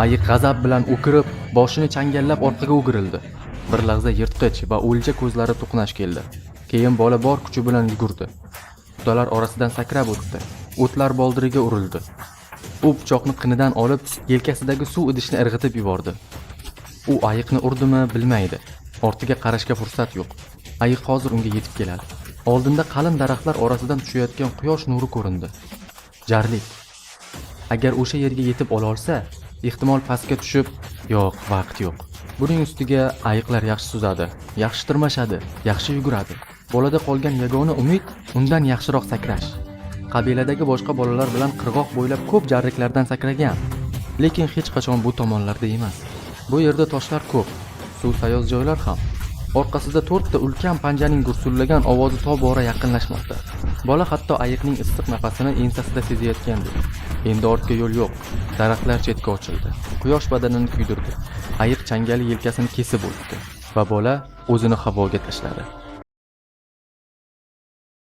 Ayiq g'azab bilan o'kirib, boshini changallab orqaga o'girildi. Bir lahza yirtqich va o'lja ko'zlari to'qnash keldi. Keyin bola bor kuchi bilan yugurdi. Butalar orasidan sakrab o'tdi. O'tlar boldiriga urildi. U pichoqni qinidan olib, yelkasidagi suv idishni irg'itib yubordi. U ayiqni urdimi bilmaydi. Ortiga qarashga fursat yo'q. Ayiq hozir unga yetib keladi. Oldinda qalin daraxtlar orasidan tushayotgan quyosh nuri ko'rindi. Jarlik. Agar o'sha yerga yetib ola olsa, ehtimol pastga tushib, yo'q, vaqt yo'q. Buning ustiga ayiqlar yaxshi suzadi, yaxshi tirmashadi, yaxshi yuguradi. Bolada qolgan yagona umid undan yaxshiroq sakrash. Qabiladagi boshqa bolalar bilan qirg'oq bo'ylab ko'p jarliklardan sakragan, lekin hech qachon bu tomonlarda emas. Bu yerda toshlar ko'p, suv sayoz joylar ham. Orqasida 4 ta ulkan panjaning gursullagan ovozi tobora yaqinlashmoqda. Bola hatto ayiqning issiq nafasini ensasida sezayotgandi. Endi ortga yo'l yo'q. Daraxtlar chetga ochildi. Quyosh badanini kuydirdi. Ayiq changali yelkasini kesib o'tdi va bola o'zini havoga tashladi.